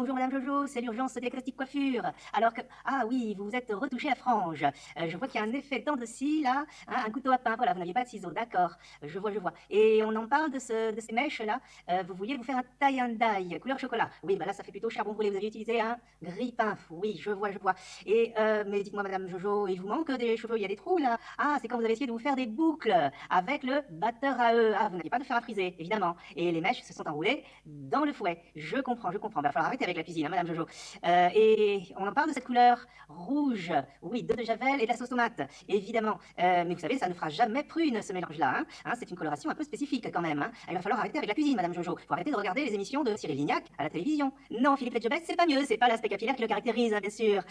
Bonjour Madame Jojo, c'est l'urgence diagnostic coiffure. Alors que... Ah oui, vous vous êtes retouché la frange. Je vois qu'il y a un effet dent de scie là, hein, un couteau à pain, voilà, vous n'aviez pas de ciseaux, d'accord. Je vois, je vois. Et on en parle de ces mèches là. Vous vouliez vous faire un tie and dye, couleur chocolat. Oui, bah là ça fait plutôt charbon brûlé, vous aviez utilisé un grille-pain. Oui, je vois, je vois. Et mais dites-moi Madame Jojo, il vous manque des cheveux, il y a des trous là. Ah, c'est quand vous avez essayé de vous faire des boucles avec le batteur à eux. Ah, vous n'aviez pas de fer à friser, évidemment. Et les mèches se sont enroulées dans le fouet. Je comprends, je comprends. Il va falloir arrêter avec la cuisine, hein, Madame Jojo. Et on en parle de cette couleur rouge. Oui, de javel et de la sauce tomate, évidemment. Mais vous savez, ça ne fera jamais prune, ce mélange-là. C'est une coloration un peu spécifique, quand même. Il va falloir arrêter avec la cuisine, Madame Jojo. Il faut arrêter de regarder les émissions de Cyril Lignac à la télévision. Non, Philippe Etchebest, c'est pas mieux. C'est pas l'aspect capillaire qui le caractérise, bien sûr.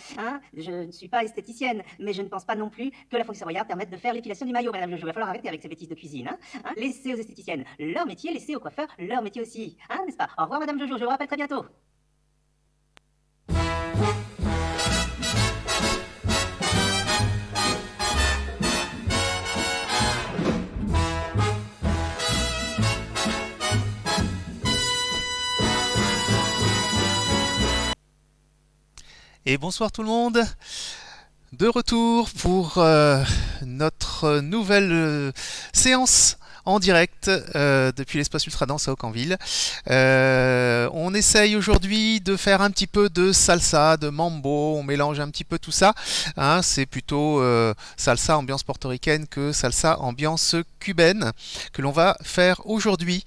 Je ne suis pas esthéticienne, mais je ne pense pas non plus que la fonction royale permette de faire l'épilation du maillot, Madame Jojo. Il va falloir arrêter avec ces bêtises de cuisine. Laissez aux esthéticiennes leur métier, laissez aux coiffeurs leur métier aussi. N'est-ce pas? Au revoir, Madame Jojo. Je vous rappelle très bientôt. Et bonsoir tout le monde, de retour pour notre nouvelle séance en direct depuis l'espace Ultradance à Aucanville. On essaye aujourd'hui de faire un petit peu de salsa, de mambo, on mélange un petit peu tout ça. C'est plutôt salsa ambiance portoricaine que salsa ambiance cubaine que l'on va faire aujourd'hui.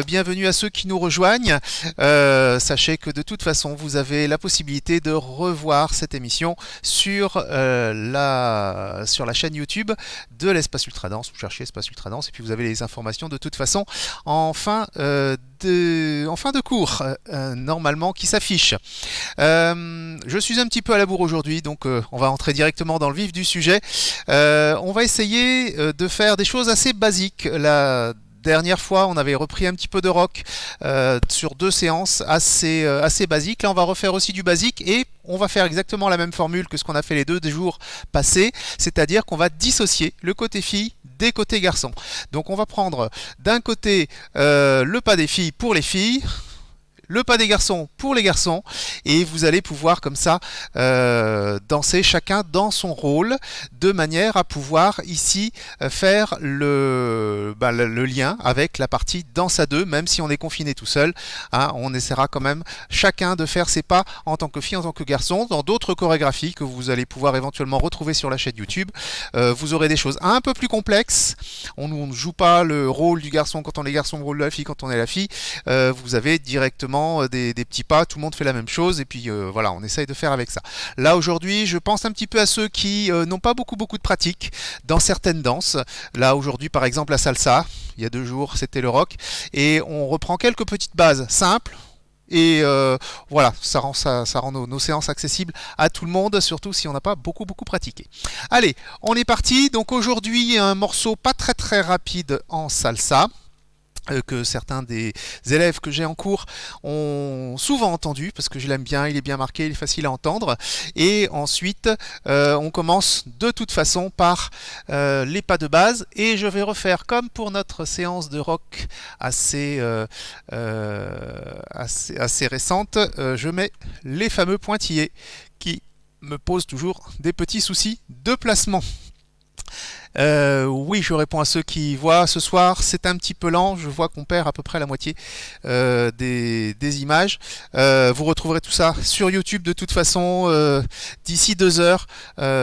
Bienvenue à ceux qui nous rejoignent. Sachez que de toute façon vous avez la possibilité de revoir cette émission sur la chaîne YouTube de l'espace Ultradance. Vous cherchez espace Ultradance et puis vous avez les informations de toute façon en fin de cours normalement qui s'affiche. Je suis un petit peu à la bourre aujourd'hui, donc on va entrer directement dans le vif du sujet. On va essayer de faire des choses assez basiques. La dernière fois, on avait repris un petit peu de rock sur 2 séances assez basiques. Là, on va refaire aussi du basique et on va faire exactement la même formule que ce qu'on a fait les 2 jours passés, c'est-à-dire qu'on va dissocier le côté fille des côtés garçons. Donc on va prendre d'un côté le pas des filles pour les filles, le pas des garçons pour les garçons, et vous allez pouvoir comme ça danser chacun dans son rôle, de manière à pouvoir ici faire le lien avec la partie danse à 2, même si on est confiné tout seul. On essaiera quand même chacun de faire ses pas en tant que fille, en tant que garçon, dans d'autres chorégraphies que vous allez pouvoir éventuellement retrouver sur la chaîne YouTube. Vous aurez des choses un peu plus complexes. On ne joue pas le rôle du garçon quand on est garçon, le rôle de la fille quand on est la fille. Vous avez directement des petits pas, tout le monde fait la même chose et puis voilà, on essaye de faire avec ça. Là aujourd'hui, je pense un petit peu à ceux qui n'ont pas beaucoup de pratique dans certaines danses. Là aujourd'hui, par exemple, la salsa, il y a 2 jours, c'était le rock, et on reprend quelques petites bases simples. Et voilà, ça rend nos séances accessibles à tout le monde, surtout si on n'a pas beaucoup pratiqué. Allez, on est parti. Donc aujourd'hui, un morceau pas très rapide en salsa, que certains des élèves que j'ai en cours ont souvent entendu, parce que je l'aime bien, il est bien marqué, il est facile à entendre. Et ensuite, on commence de toute façon par les pas de base, et je vais refaire comme pour notre séance de rock assez récente. Je mets les fameux pointillés qui me posent toujours des petits soucis de placement. Oui, je réponds à ceux qui voient ce soir, c'est un petit peu lent, je vois qu'on perd à peu près la moitié des images. Vous retrouverez tout ça sur YouTube de toute façon d'ici 2 heures,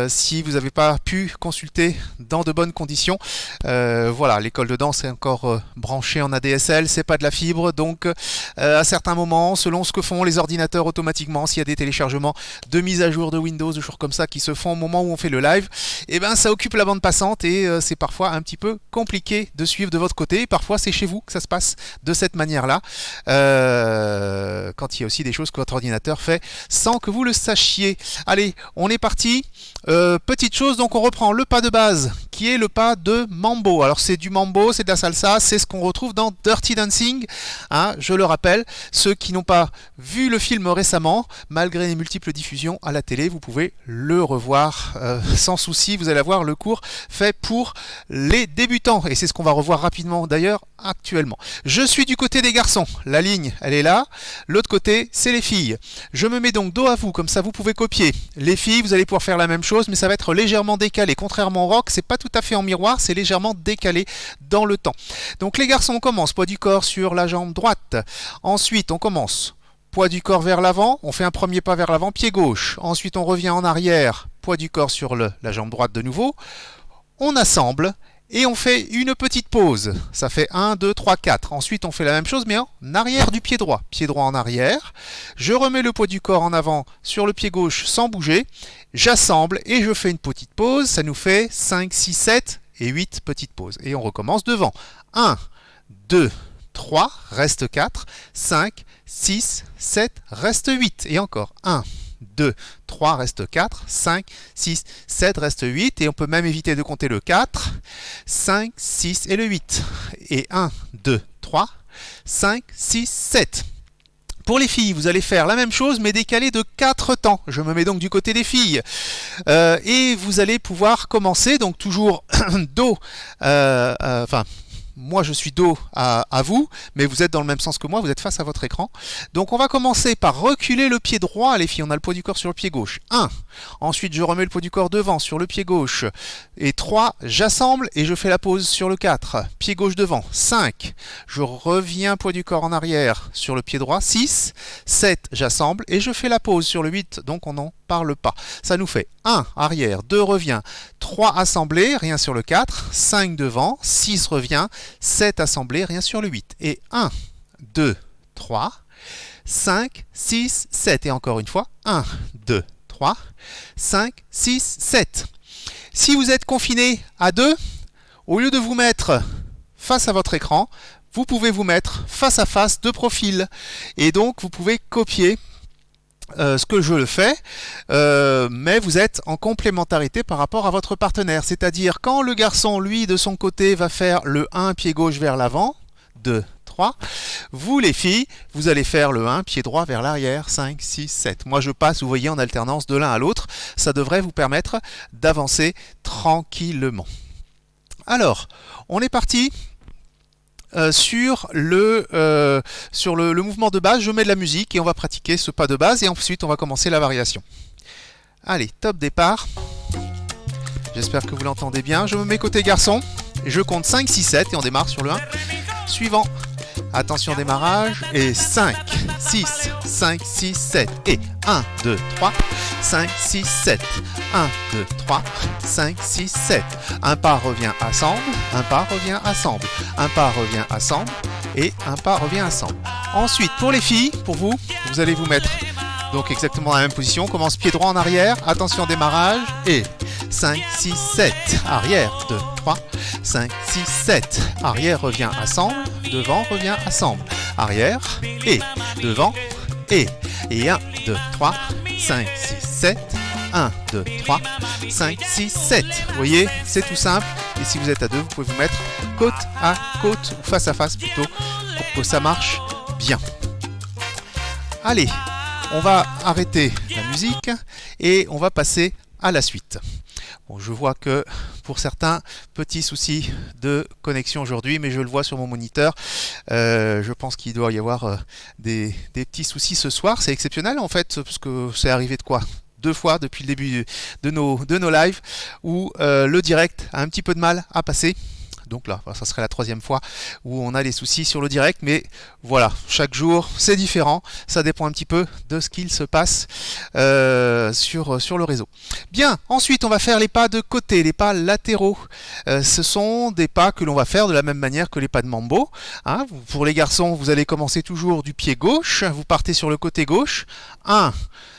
si vous n'avez pas pu consulter dans de bonnes conditions. Voilà, l'école de danse est encore branchée en ADSL, c'est pas de la fibre, donc à certains moments, selon ce que font les ordinateurs automatiquement, s'il y a des téléchargements de mise à jour de Windows, de choses comme ça qui se font au moment où on fait le live, et ben ça occupe la bande passante et c'est parfois un petit peu compliqué de suivre de votre côté. Parfois c'est chez vous que ça se passe de cette manière-là, quand il y a aussi des choses que votre ordinateur fait sans que vous le sachiez. Allez, on est parti. Petite chose, donc on reprend le pas de base qui est le pas de mambo. Alors c'est du mambo, c'est de la salsa, c'est ce qu'on retrouve dans Dirty Dancing, hein, je le rappelle. Ceux qui n'ont pas vu le film récemment, malgré les multiples diffusions à la télé, vous pouvez le revoir sans souci. Vous allez avoir le cours fait pour les débutants, et c'est ce qu'on va revoir rapidement d'ailleurs actuellement. Je suis du côté des garçons, la ligne elle est là, l'autre côté c'est les filles. Je me mets donc dos à vous, comme ça vous pouvez copier. Les filles, vous allez pouvoir faire la même chose, mais ça va être légèrement décalé. Contrairement au rock, c'est pas tout à fait en miroir, c'est légèrement décalé dans le temps. Donc les garçons, on commence poids du corps sur la jambe droite. Ensuite, on commence poids du corps vers l'avant, on fait un premier pas vers l'avant, pied gauche. Ensuite, on revient en arrière, poids du corps sur la jambe droite de nouveau. On assemble et on fait une petite pause. Ça fait 1, 2, 3, 4. Ensuite, on fait la même chose, mais en arrière du pied droit. Pied droit en arrière. Je remets le poids du corps en avant sur le pied gauche sans bouger. J'assemble et je fais une petite pause. Ça nous fait 5, 6, 7 et 8 petites pauses. Et on recommence devant. 1, 2, 3, reste 4, 5, 6, 7, reste 8. Et encore 1, 2, 3, reste 4, 5, 6, 7, reste 8. Et on peut même éviter de compter le 4, 5, 6 et le 8. Et 1, 2, 3, 5, 6, 7. Pour les filles, vous allez faire la même chose, mais décalé de 4 temps. Je me mets donc du côté des filles. Et vous allez pouvoir commencer, donc toujours dos, moi je suis dos à vous, mais vous êtes dans le même sens que moi, vous êtes face à votre écran. Donc on va commencer par reculer le pied droit, les filles, on a le poids du corps sur le pied gauche. 1. Ensuite je remets le poids du corps devant sur le pied gauche. Et 3, j'assemble et je fais la pause sur le 4. Pied gauche devant. 5. Je reviens poids du corps en arrière sur le pied droit. 6. 7. J'assemble et je fais la pause sur le 8, donc on n'en parle pas. Ça nous fait 1 arrière, 2 revient, 3 assemblé, rien sur le 4, 5 devant, 6 revient, 7 assemblé, rien sur le 8. Et 1, 2, 3, 5, 6, 7. Et encore une fois, 1, 2, 3, 5, 6, 7. Si vous êtes confiné à 2, au lieu de vous mettre face à votre écran, vous pouvez vous mettre face à face de profil. Et donc, vous pouvez copier ce que je le fais, mais vous êtes en complémentarité par rapport à votre partenaire. C'est-à-dire quand le garçon, lui, de son côté, va faire le 1 pied gauche vers l'avant, 2, 3, vous les filles, vous allez faire le 1 pied droit vers l'arrière, 5, 6, 7. Moi je passe, vous voyez, en alternance de l'un à l'autre. Ça devrait vous permettre d'avancer tranquillement. Alors, on est parti. Sur le mouvement de base, je mets de la musique et on va pratiquer ce pas de base et ensuite on va commencer la variation. Allez, top départ. J'espère que vous l'entendez bien. Je me mets côté garçon, je compte 5, 6, 7 et on démarre sur le 1. Suivant. Attention démarrage et 5, 6, 5, 6, 7 et 1, 2, 3, 5, 6, 7, 1, 2, 3, 5, 6, 7. Un pas revient ensemble, un pas revient ensemble, un pas revient ensemble et un pas revient ensemble. Ensuite, pour les filles, pour vous, vous allez vous mettre donc exactement dans la même position. On commence pied droit en arrière, attention démarrage et 5, 6, 7, arrière, 2, 3, 5, 6, 7, arrière revient ensemble, devant revient ensemble, arrière et devant et 1, 2, 3, 5, 6, 7, 1, 2, 3, 5, 6, 7. Vous voyez, c'est tout simple. Et si vous êtes à deux, vous pouvez vous mettre côte à côte, ou face à face plutôt, pour que ça marche bien. Allez, on va arrêter la musique et on va passer à la suite. Bon, je vois que pour certains, petits soucis de connexion aujourd'hui, mais je le vois sur mon moniteur. Je pense qu'il doit y avoir des petits soucis ce soir. C'est exceptionnel en fait, parce que c'est arrivé de quoi ? 2 fois depuis le début de nos lives où le direct a un petit peu de mal à passer. Donc là, ça serait la 3e fois où on a des soucis sur le direct, mais voilà, chaque jour c'est différent, ça dépend un petit peu de ce qu'il se passe sur le réseau. Bien, ensuite on va faire les pas de côté, les pas latéraux. Ce sont des pas que l'on va faire de la même manière que les pas de mambo. Hein. Pour les garçons, vous allez commencer toujours du pied gauche, vous partez sur le côté gauche, 1,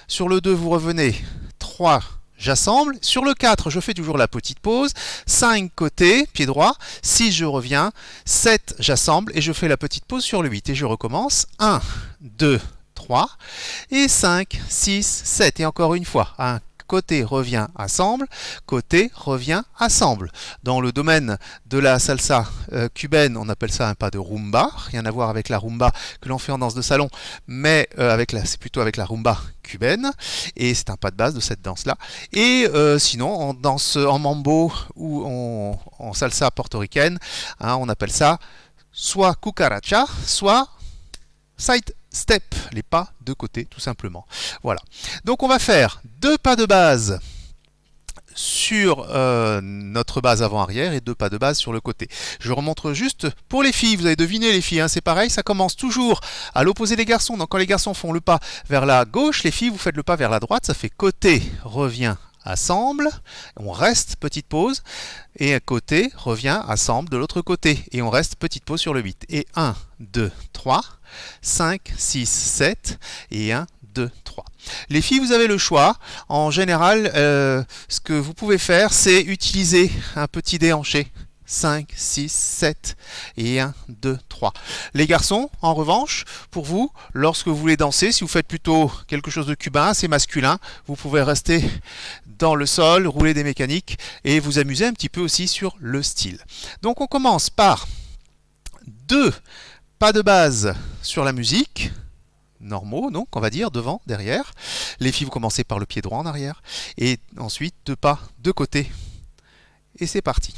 sur le 2 vous revenez, 3, j'assemble. Sur le 4, je fais toujours la petite pause. 5 côté, pied droit. 6, je reviens. 7, j'assemble et je fais la petite pause sur le 8. Et je recommence. 1, 2, 3. Et 5, 6, 7. Et encore une fois. côté, revient, assemble, côté, revient, assemble. Dans le domaine de la salsa cubaine, on appelle ça un pas de rumba, rien à voir avec la rumba que l'on fait en danse de salon, mais c'est plutôt avec la rumba cubaine, et c'est un pas de base de cette danse-là. Et sinon, en danse en mambo ou en salsa portoricaine, hein, on appelle ça soit cucaracha, soit side step, les pas de côté tout simplement. Voilà. Donc on va faire 2 pas de base sur notre base avant-arrière et 2 pas de base sur le côté. Je remontre juste pour les filles, vous avez deviné les filles, hein, c'est pareil, ça commence toujours à l'opposé des garçons. Donc quand les garçons font le pas vers la gauche, les filles vous faites le pas vers la droite, ça fait côté, revient, assemble, on reste, petite pause, et à côté, revient, assemble de l'autre côté, et on reste, petite pause sur le 8. Et 1, 2, 3, 5, 6, 7, et 1, 2, 3. Les filles, vous avez le choix. En général, ce que vous pouvez faire, c'est utiliser un petit déhanché. 5, 6, 7 et 1, 2, 3. Les garçons, en revanche, pour vous, lorsque vous voulez danser, si vous faites plutôt quelque chose de cubain, c'est masculin, vous pouvez rester dans le sol, rouler des mécaniques et vous amuser un petit peu aussi sur le style. Donc on commence par 2 pas de base sur la musique, normaux, donc on va dire devant, derrière. Les filles, vous commencez par le pied droit en arrière et ensuite 2 pas de côté. Et c'est parti.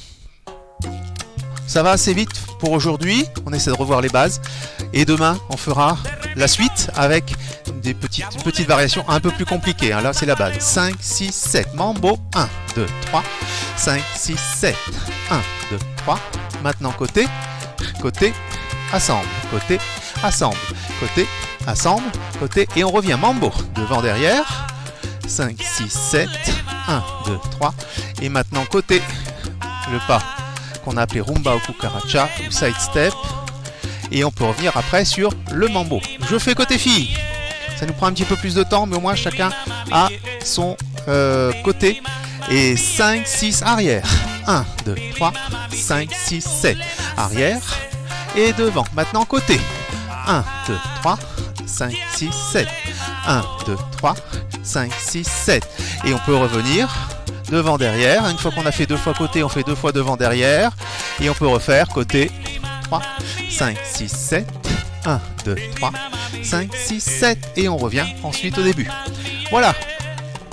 Ça va assez vite pour aujourd'hui, on essaie de revoir les bases et demain on fera la suite avec des petites variations un peu plus compliquées. Là c'est la base. 5, 6, 7, mambo, 1, 2, 3, 5, 6, 7, 1, 2, 3. Maintenant côté, côté, assemble, côté, assemble, côté, assemble, côté et on revient mambo, devant, derrière, 5, 6, 7, 1, 2, 3 et maintenant côté, le pas qu'on a appelé rumba ou cucaracha ou side step et on peut revenir après sur le mambo. Je fais côté fille, ça nous prend un petit peu plus de temps mais au moins chacun a son côté et 5, 6 arrière, 1, 2, 3, 5, 6, 7 arrière et devant. Maintenant côté, 1, 2, 3, 5, 6, 7, 1, 2, 3, 5, 6, 7 et on peut revenir devant, derrière. Une fois qu'on a fait 2 fois côté, on fait 2 fois devant, derrière. Et on peut refaire côté 3, 5, 6, 7, 1, 2, 3, 5, 6, 7. Et on revient ensuite au début. Voilà,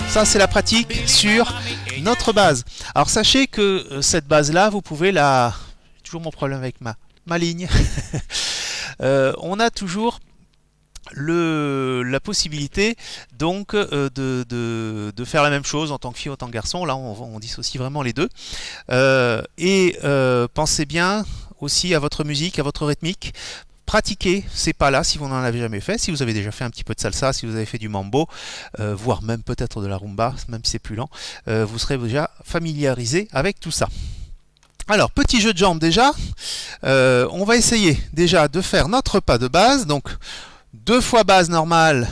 ça c'est la pratique sur notre base. Alors sachez que cette base-là, vous pouvez la... Toujours mon problème avec ma ligne. On a toujours la possibilité donc de faire la même chose en tant que fille ou en tant que garçon. Là on dissocie vraiment les deux pensez bien aussi à votre musique, à votre rythmique. Pratiquez ces pas-là si vous n'en avez jamais fait, si vous avez déjà fait un petit peu de salsa, si vous avez fait du mambo, voire même peut-être de la rumba, même si c'est plus lent, vous serez déjà familiarisé avec tout ça. Alors, petit jeu de jambes déjà, on va essayer déjà de faire notre pas de base, donc 2 fois base normale,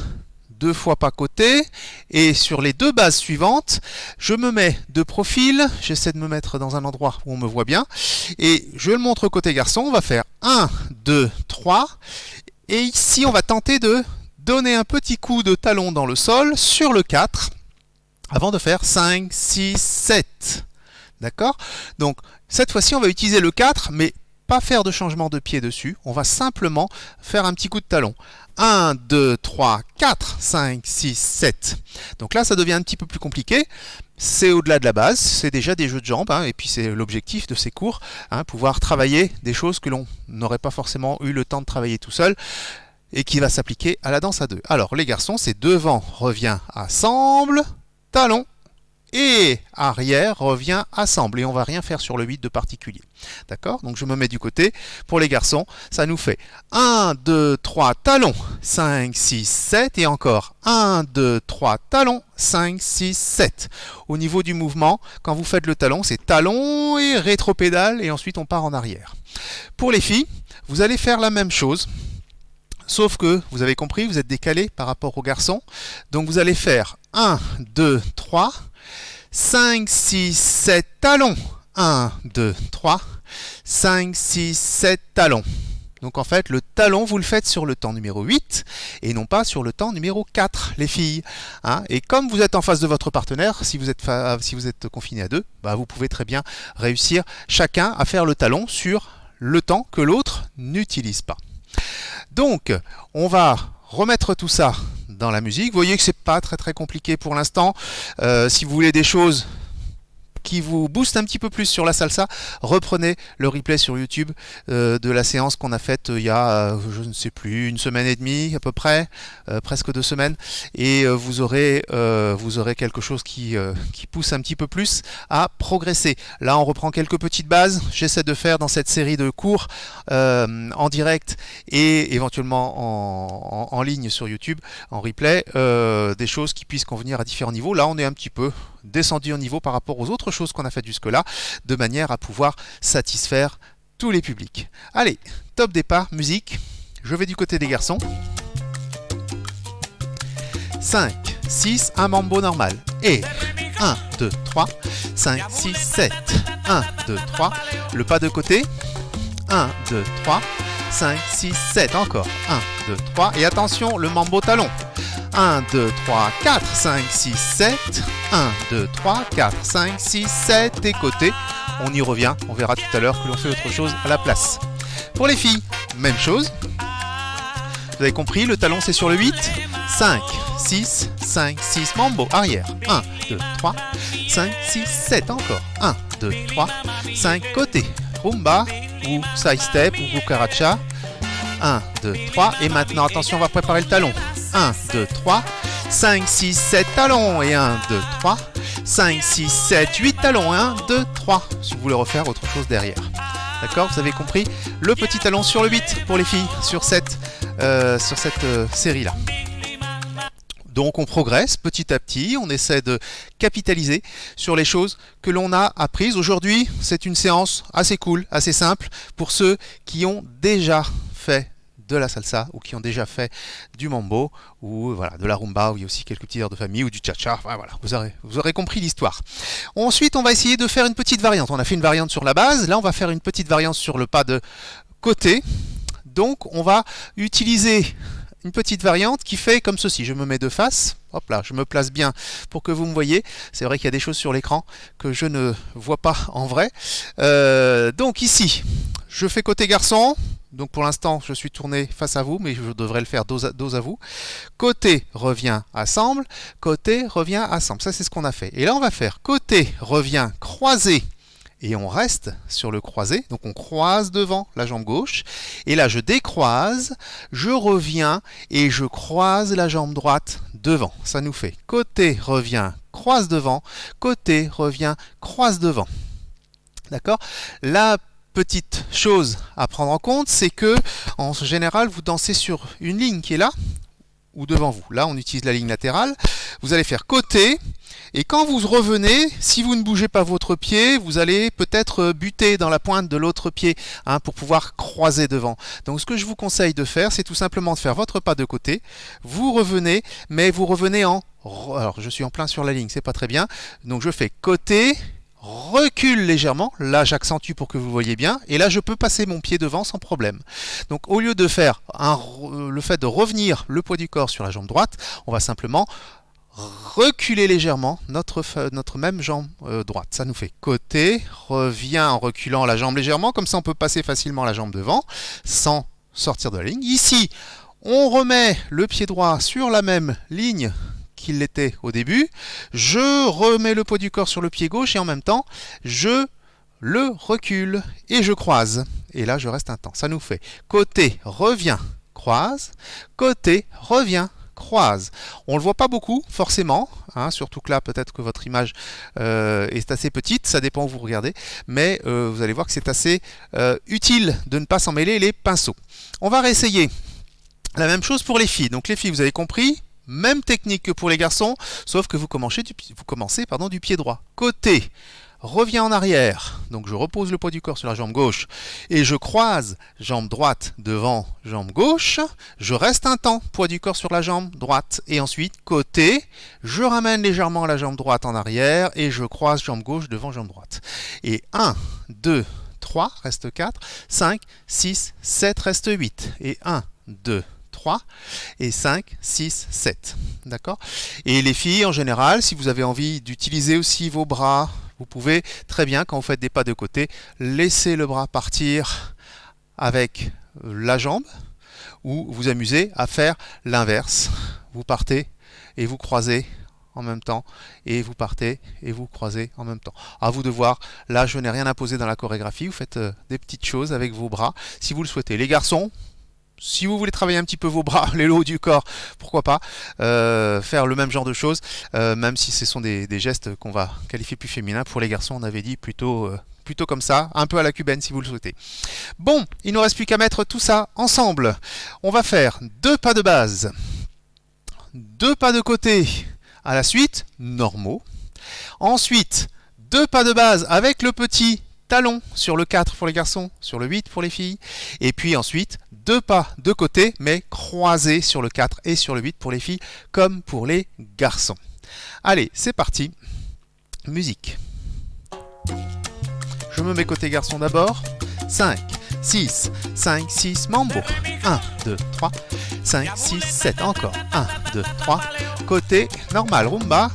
2 fois pas côté, et sur les 2 bases suivantes, je me mets de profil, j'essaie de me mettre dans un endroit où on me voit bien, et je le montre côté garçon, on va faire 1, 2, 3, et ici on va tenter de donner un petit coup de talon dans le sol sur le 4, avant de faire 5, 6, 7. D'accord? Donc cette fois-ci on va utiliser le 4, mais pas faire de changement de pied dessus, on va simplement faire un petit coup de talon. 1, 2, 3, 4, 5, 6, 7. Donc là, ça devient un petit peu plus compliqué. C'est au-delà de la base, c'est déjà des jeux de jambes, hein, et puis c'est l'objectif de ces cours, hein, pouvoir travailler des choses que l'on n'aurait pas forcément eu le temps de travailler tout seul, et qui va s'appliquer à la danse à 2. Alors, les garçons, c'est devant, revient, assemble, talon, et arrière, revient, assemble. Et on va rien faire sur le 8 de particulier. D'accord? Donc je me mets du côté. Pour les garçons, ça nous fait 1, 2, 3, talons, 5, 6, 7. Et encore 1, 2, 3, talons, 5, 6, 7. Au niveau du mouvement, quand vous faites le talon, c'est talon et rétropédale. Et ensuite, on part en arrière. Pour les filles, vous allez faire la même chose. Sauf que, vous avez compris, vous êtes décalé par rapport aux garçons. Donc vous allez faire 1, 2, 3, 5, 6, 7, talons. 1, 2, 3, 5, 6, 7, talons. Donc en fait, le talon, vous le faites sur le temps numéro 8 et non pas sur le temps numéro 4, les filles. Hein, et comme vous êtes en face de votre partenaire, si vous êtes confiné à deux, bah vous pouvez très bien réussir chacun à faire le talon sur le temps que l'autre n'utilise pas. Donc, on va remettre tout ça dans la musique. Vous voyez que c'est pas très compliqué pour l'instant. Si vous voulez des choses qui vous booste un petit peu plus sur la salsa, reprenez le replay sur YouTube de la séance qu'on a faite il y a, je ne sais plus, une semaine et demie à peu près, presque 2 semaines, et vous aurez quelque chose qui pousse un petit peu plus à progresser. Là, on reprend quelques petites bases. J'essaie de faire dans cette série de cours en direct et éventuellement en ligne sur YouTube, en replay, des choses qui puissent convenir à différents niveaux. Là, on est un petit peu descendu au niveau par rapport aux autres choses qu'on a faites jusque-là, de manière à pouvoir satisfaire tous les publics. Allez, top départ, musique. Je vais du côté des garçons. 5, 6, un mambo normal. Et 1, 2, 3, 5, 6, 7. 1, 2, 3. Le pas de côté. 1, 2, 3, 5, 6, 7. Encore. 1, 2, 3. Et attention, le mambo talon. 1, 2, 3, 4, 5, 6, 7. 1, 2, 3, 4, 5, 6, 7. Des côtés. On y revient. On verra tout à l'heure que l'on fait autre chose à la place. Pour les filles, même chose. Vous avez compris, le talon c'est sur le 8. 5, 6, 5, 6. Mambo, arrière. 1, 2, 3, 5, 6, 7. Encore. 1, 2, 3, 5. Côté. Rumba ou side step ou cucaracha. 1, 2, 3. Et maintenant, attention, on va préparer le talon. 1, 2, 3, 5, 6, 7 talons. Et 1, 2, 3, 5, 6, 7, 8 talons. 1, 2, 3. Si vous voulez refaire autre chose derrière. D'accord, vous avez compris? Le petit talon sur le 8 pour les filles sur cette série-là. Donc on progresse petit à petit, on essaie de capitaliser sur les choses que l'on a apprises. Aujourd'hui, c'est une séance assez cool, assez simple pour ceux qui ont déjà fait de la salsa ou qui ont déjà fait du mambo ou voilà, de la rumba où il y a aussi quelques petits airs de famille ou du cha-cha. Enfin, voilà, vous aurez compris l'histoire. Ensuite, on va essayer de faire une petite variante. On a fait une variante sur la base. Là, on va faire une petite variante sur le pas de côté. Donc, on va utiliser une petite variante qui fait comme ceci. Je me mets de face. Hop là, je me place bien pour que vous me voyez. C'est vrai qu'il y a des choses sur l'écran que je ne vois pas en vrai. Donc ici, je fais côté garçon. Donc pour l'instant, je suis tourné face à vous, mais je devrais le faire dos à vous. Côté, revient, assemble. Côté, revient, assemble. Ça, c'est ce qu'on a fait. Et là, on va faire côté, revient, croisé. Et on reste sur le croisé. Donc on croise devant la jambe gauche. Et là, je décroise, je reviens et je croise la jambe droite devant. Ça nous fait côté, revient, croise devant. Côté, revient, croise devant. D'accord ? La petite chose à prendre en compte, c'est que en général, vous dansez sur une ligne qui est là ou devant vous. Là, on utilise la ligne latérale. Vous allez faire côté. Et quand vous revenez, si vous ne bougez pas votre pied, vous allez peut-être buter dans la pointe de l'autre pied pour pouvoir croiser devant. Donc ce que je vous conseille de faire, c'est tout simplement de faire votre pas de côté. Vous revenez, mais vous revenez en... Alors je suis en plein sur la ligne, c'est pas très bien. Donc je fais côté, recule légèrement. Là j'accentue pour que vous voyez bien. Et là je peux passer mon pied devant sans problème. Donc au lieu de faire le fait de revenir le poids du corps sur la jambe droite, on va simplement reculer légèrement notre même jambe droite. Ça nous fait côté, revient en reculant la jambe légèrement, comme ça on peut passer facilement la jambe devant sans sortir de la ligne. Ici, on remet le pied droit sur la même ligne qu'il l'était au début. Je remets le poids du corps sur le pied gauche et en même temps, je le recule et je croise. Et là, je reste un temps. Ça nous fait côté, revient, croise, côté, revient, croise. On ne le voit pas beaucoup, forcément, surtout que là, peut-être que votre image est assez petite, ça dépend où vous regardez, mais vous allez voir que c'est assez utile de ne pas s'en mêler les pinceaux. On va réessayer la même chose pour les filles. Donc les filles, vous avez compris, même technique que pour les garçons, sauf que vous commencez du pied droit. Côté, revient en arrière, donc je repose le poids du corps sur la jambe gauche et je croise jambe droite devant jambe gauche, je reste un temps, poids du corps sur la jambe droite et ensuite côté, je ramène légèrement la jambe droite en arrière et je croise jambe gauche devant jambe droite. Et 1, 2, 3, 3, reste 4, 5, 6, 7, reste 8. Et 1, 2, 3, et 5, 6, 7. D'accord? Et les filles, en général, si vous avez envie d'utiliser aussi vos bras, vous pouvez très bien, quand vous faites des pas de côté, laisser le bras partir avec la jambe, ou vous amuser à faire l'inverse. Vous partez et vous croisez en même temps, et vous partez et vous croisez en même temps. À vous de voir. Là, je n'ai rien imposé dans la chorégraphie. Vous faites des petites choses avec vos bras, si vous le souhaitez. Les garçons, si vous voulez travailler un petit peu vos bras, les hauts du corps, pourquoi pas faire le même genre de choses, même si ce sont des gestes qu'on va qualifier plus féminins. Pour les garçons, on avait dit plutôt comme ça, un peu à la cubaine si vous le souhaitez. Bon, il ne nous reste plus qu'à mettre tout ça ensemble. On va faire 2 pas de base, 2 pas de côté à la suite, normaux. Ensuite, 2 pas de base avec le petit talon sur le 4 pour les garçons, sur le 8 pour les filles. Et puis ensuite, 2 pas de côté, mais croisés sur le 4 et sur le 8 pour les filles, comme pour les garçons. Allez, c'est parti. Musique. Je me mets côté garçon d'abord. 5, 6, 5, 6, mambo. 1, 2, 3, 5, 6, 7. Encore. 1, 2, 3. Côté normal, rumba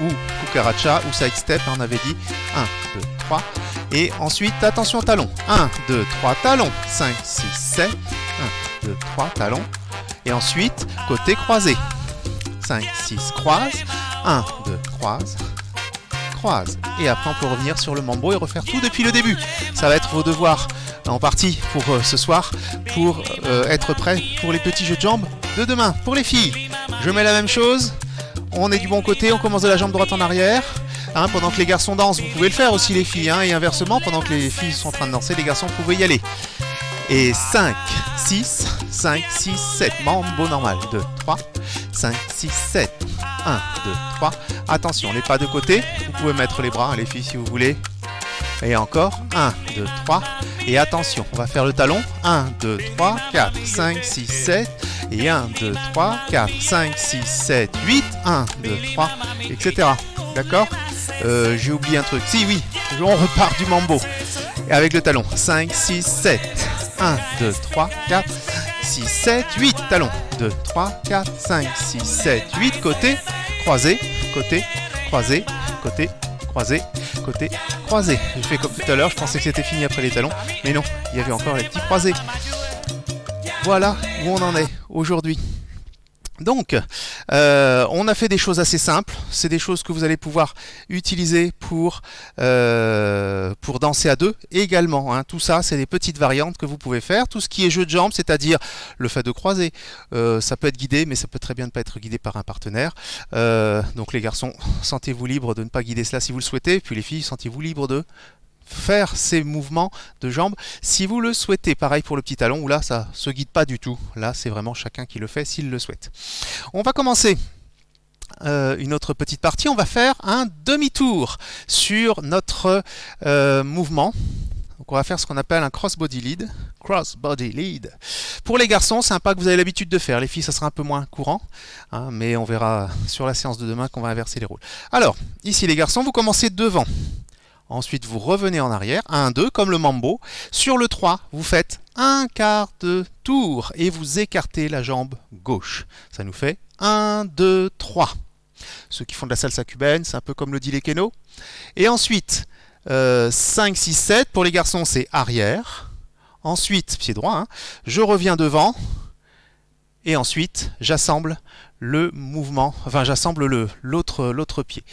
ou cucaracha ou side step, on avait dit. 1, 2, 3. Et ensuite, attention, talon. 1, 2, 3, talon. 5, 6, 7. 1, 2, 3, talon. Et ensuite, côté croisé. 5, 6, croise. 1, 2, croise. Croise. Et après, on peut revenir sur le mambo et refaire tout depuis le début. Ça va être vos devoirs en partie pour ce soir, pour être prêt pour les petits jeux de jambes de demain. Pour les filles, je mets la même chose. On est du bon côté, on commence de la jambe droite en arrière. Pendant que les garçons dansent, vous pouvez le faire aussi les filles. Et inversement, pendant que les filles sont en train de danser, les garçons, vous pouvez y aller. Et 5, 6, 5, 6, 7. Mambo normal. 2, 3, 5, 6, 7. 1, 2, 3. Attention, les pas de côté. Vous pouvez mettre les bras, les filles, si vous voulez. Et encore. 1, 2, 3. Et attention, on va faire le talon. 1, 2, 3, 4, 5, 6, 7. Et 1, 2, 3, 4, 5, 6, 7, 8. 1, 2, 3, etc. D'accord? J'ai oublié un truc. Si, oui, on repart du mambo. Et avec le talon. 5, 6, 7. 1, 2, 3, 4, 6, 7, 8. Talon. 2, 3, 4, 5, 6, 7, 8. Côté, croisé, côté, croisé, côté, croisé, côté, croisé. J'ai fait comme tout à l'heure, je pensais que c'était fini après les talons. Mais non, il y avait encore les petits croisés. Voilà où on en est aujourd'hui. Donc, on a fait des choses assez simples. C'est des choses que vous allez pouvoir utiliser pour danser à deux également. Tout ça, c'est des petites variantes que vous pouvez faire. Tout ce qui est jeu de jambes, c'est-à-dire le fait de croiser, ça peut être guidé, mais ça peut très bien ne pas être guidé par un partenaire. Donc les garçons, sentez-vous libre de ne pas guider cela si vous le souhaitez. Puis les filles, sentez-vous libre de faire ces mouvements de jambes si vous le souhaitez. Pareil pour le petit talon où là ça se guide pas du tout. Là c'est vraiment chacun qui le fait s'il le souhaite. On va commencer une autre petite partie. On va faire un demi-tour sur notre mouvement. Donc on va faire ce qu'on appelle un cross-body lead. Cross-body lead. Pour les garçons, c'est un pas que vous avez l'habitude de faire. Les filles, ça sera un peu moins courant, mais on verra sur la séance de demain qu'on va inverser les rôles. Alors, ici les garçons, vous commencez devant. Ensuite, vous revenez en arrière, 1, 2, comme le mambo. Sur le 3, vous faites un quart de tour et vous écartez la jambe gauche. Ça nous fait 1, 2, 3. Ceux qui font de la salsa cubaine, c'est un peu comme le dit les Keno. Et ensuite, 5, 6, 7. Pour les garçons, c'est arrière. Ensuite, pied droit, je reviens devant. Et ensuite, j'assemble le mouvement, enfin j'assemble l'autre pied.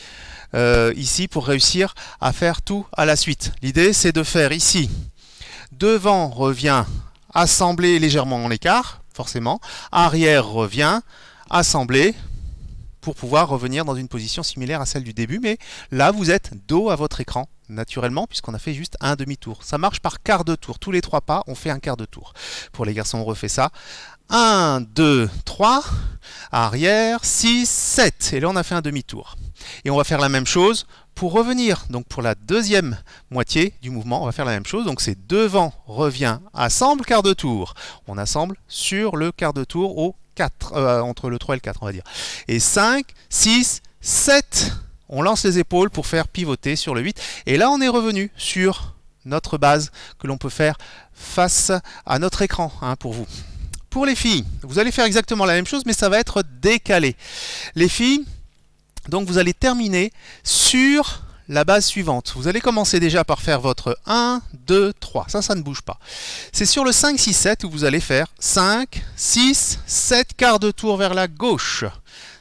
Ici pour réussir à faire tout à la suite. L'idée c'est de faire ici devant revient assembler légèrement en écart, forcément, arrière revient assembler pour pouvoir revenir dans une position similaire à celle du début, mais là vous êtes dos à votre écran naturellement puisqu'on a fait juste un demi-tour. Ça marche par quart de tour, tous les 3 pas on fait un quart de tour. Pour les garçons on refait ça. 1, 2, 3, arrière, 6, 7. Et là, on a fait un demi-tour. Et on va faire la même chose pour revenir. Donc, pour la deuxième moitié du mouvement, on va faire la même chose. Donc, c'est devant, revient, assemble, quart de tour. On assemble sur le quart de tour au 4, entre le 3 et le 4, on va dire. Et 5, 6, 7. On lance les épaules pour faire pivoter sur le 8. Et là, on est revenu sur notre base que l'on peut faire face à notre écran pour vous. Pour les filles, vous allez faire exactement la même chose, mais ça va être décalé. Les filles, donc vous allez terminer sur la base suivante. Vous allez commencer déjà par faire votre 1, 2, 3. Ça ne bouge pas. C'est sur le 5, 6, 7 où vous allez faire 5, 6, 7 quarts de tour vers la gauche.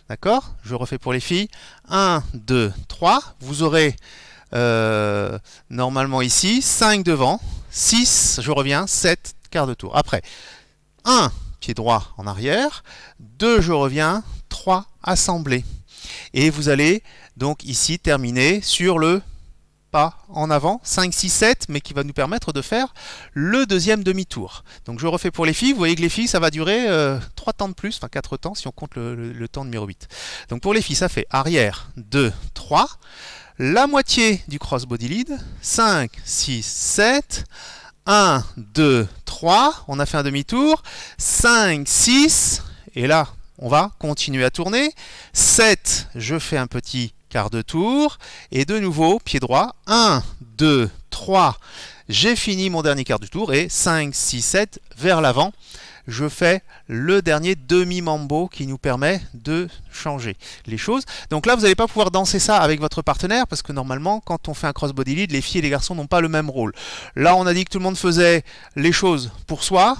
D'accord? Je refais pour les filles. 1, 2, 3. Vous aurez normalement ici 5 devant, 6, je reviens, 7 quarts de tour. Après, 1, pied droit en arrière, 2, je reviens, 3, assemblé. Et vous allez donc ici terminer sur le pas en avant, 5, 6, 7, mais qui va nous permettre de faire le deuxième demi-tour. Donc je refais pour les filles, vous voyez que les filles ça va durer 3 temps de plus, enfin 4 temps si on compte le temps numéro 8. Donc pour les filles ça fait arrière, 2, 3, la moitié du cross body lead, 5, 6, 7, 1, 2, 3, on a fait un demi-tour, 5, 6, et là on va continuer à tourner, 7, je fais un petit quart de tour, et de nouveau, pied droit, 1, 2, 3, j'ai fini mon dernier quart de tour, et 5, 6, 7, vers l'avant, je fais le dernier demi-mambo qui nous permet de changer les choses. Donc là, vous n'allez pas pouvoir danser ça avec votre partenaire, parce que normalement, quand on fait un cross-body lead, les filles et les garçons n'ont pas le même rôle. Là, on a dit que tout le monde faisait les choses pour soi.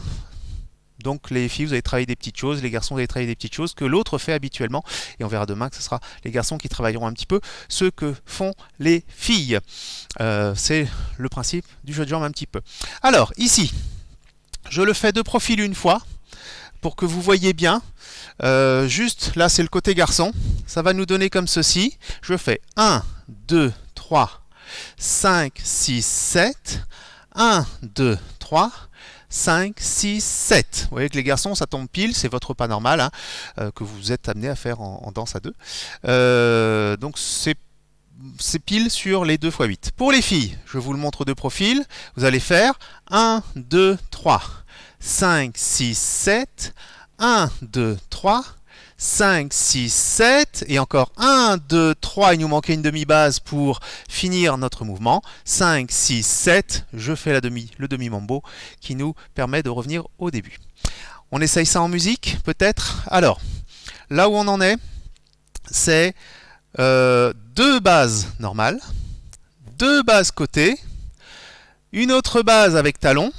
Donc les filles, vous allez travailler des petites choses, les garçons, vous allez travailler des petites choses que l'autre fait habituellement. Et on verra demain que ce sera les garçons qui travailleront un petit peu ce que font les filles. C'est le principe du jeu de jambes un petit peu. Alors, ici, je le fais de profil une fois, pour que vous voyez bien. Juste, là, c'est le côté garçon. Ça va nous donner comme ceci. Je fais 1, 2, 3, 5, 6, 7. 1, 2, 3. 5, 6, 7. Vous voyez que les garçons, ça tombe pile, c'est votre pas normal que vous êtes amené à faire en danse à deux. Donc c'est pile sur les 2 x 8. Pour les filles, je vous le montre de profil. Vous allez faire 1, 2, 3, 5, 6, 7, 1, 2, 3, 5, 6, 7, et encore 1, 2, 3, il nous manquait une demi-base pour finir notre mouvement. 5, 6, 7, je fais le demi-mambo qui nous permet de revenir au début. On essaye ça en musique, peut-être. Alors, là où on en est, c'est 2 bases normales, 2 bases côté, une autre base avec talon,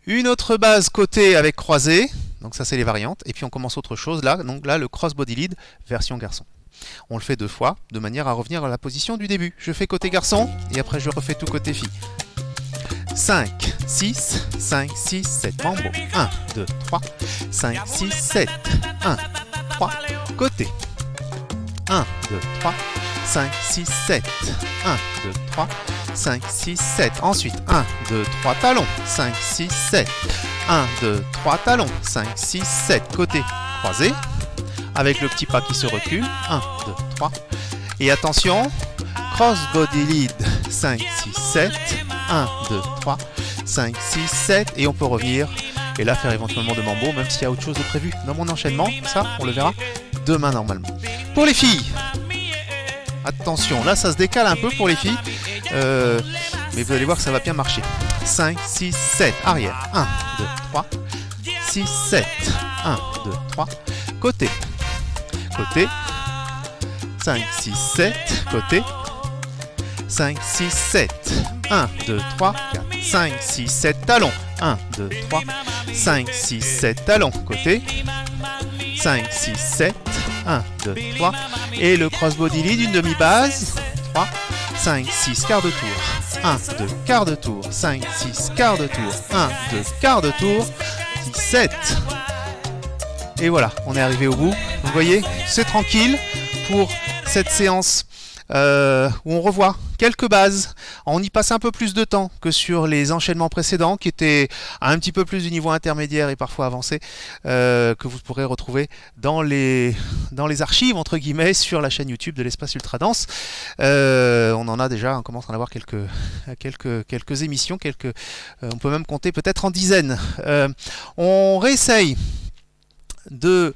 une autre base côté avec croisé. Donc ça c'est les variantes, et puis on commence autre chose là, donc là le cross body lead version garçon. On le fait 2 fois, de manière à revenir à la position du début. Je fais côté garçon, et après je refais tout côté fille. 5, 6, 5, 6, 7, mambo. 1, 2, 3, 5, 6, 7, 1, 3, côté. 1, 2, 3, 5, 6, 7, 1, 2, 3, 5, 6, 7. Ensuite, 1, 2, 3, talons. 5, 6, 7. 1, 2, 3, talons. 5, 6, 7. Côté croisé. Avec le petit pas qui se recule. 1, 2, 3. Et attention, cross body lead. 5, 6, 7. 1, 2, 3, 5, 6, 7. Et on peut revenir. Et là, faire éventuellement de mambo, même s'il y a autre chose de prévu dans mon enchaînement. Ça, on le verra demain normalement. Pour les filles, attention, là ça se décale un peu pour les filles, mais vous allez voir que ça va bien marcher. 5, 6, 7, arrière, 1, 2, 3, 6, 7, 1, 2, 3, côté, côté, 5, 6, 7, côté, 5, 6, 7, 1, 2, 3, 4, 5, 6, 7, talons, 1, 2, 3, 5, 6, 7, talons, côté, 5, 6, 7, 1, 2, 3, et le cross body lead, une demi-base, 3, 5, 6, quart de tour, 1, 2, quart de tour, 5, 6, quart de tour, 1, 2, quart de tour, 6, 7. Et voilà, on est arrivé au bout. Vous voyez, c'est tranquille pour cette séance où on revoit quelques bases. On y passe un peu plus de temps que sur les enchaînements précédents qui étaient un petit peu plus du niveau intermédiaire et parfois avancé, que vous pourrez retrouver dans les archives entre guillemets sur la chaîne YouTube de l'Espace Ultra Danse. On en a déjà, on commence à en avoir quelques émissions, on peut même compter peut-être en dizaines. On réessaye de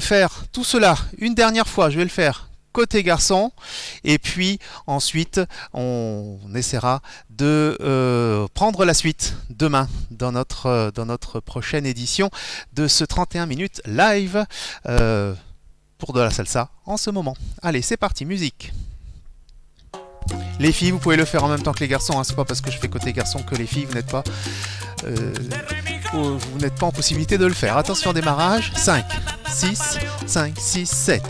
faire tout cela une dernière fois. Je vais le faire côté garçon, et puis ensuite on essaiera de prendre la suite demain dans notre prochaine édition de ce 31 minutes live pour de la salsa en ce moment. Allez, c'est parti, musique. Les filles, vous pouvez le faire en même temps que les garçons, hein. C'est pas parce que je fais côté garçon que les filles, vous n'êtes pas en possibilité de le faire. Attention, démarrage. 5, 6, 5, 6, 7.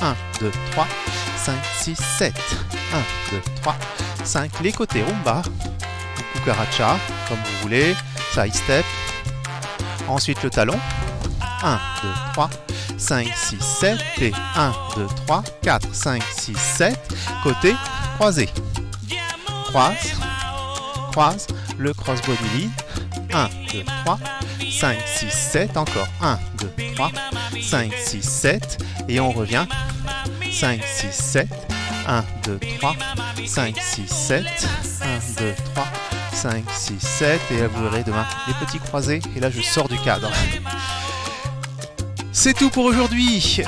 1, 2, 3, 5, 6, 7. 1, 2, 3, 5. Les côtés rumba, ou cucaracha, comme vous voulez. Side step. Ensuite le talon. 1, 2, 3, 5, 6, 7. Et 1, 2, 3, 4, 5, 6, 7. Côté croisé. Croise, croise, le cross body lead. 1, 2, 3, 5, 6, 7. Encore 1, 2, 3, 5, 6, 7. Et on revient. 5, 6, 7. 1, 2, 3, 5, 6, 7. 1, 2, 3, 5, 6, 7. Et là, vous verrez demain les petits croisés. Et là, je sors du cadre. C'est tout pour aujourd'hui.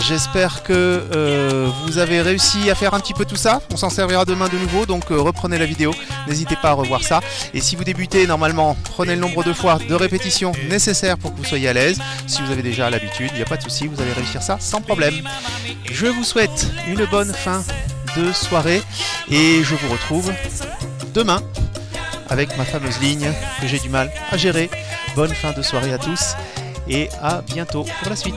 J'espère que vous avez réussi à faire un petit peu tout ça. On s'en servira demain de nouveau, donc reprenez la vidéo. N'hésitez pas à revoir ça. Et si vous débutez, normalement, prenez le nombre de fois de répétitions nécessaires pour que vous soyez à l'aise. Si vous avez déjà l'habitude, il n'y a pas de souci, vous allez réussir ça sans problème. Je vous souhaite une bonne fin de soirée et je vous retrouve demain avec ma fameuse ligne que j'ai du mal à gérer. Bonne fin de soirée à tous. Et à bientôt pour la suite.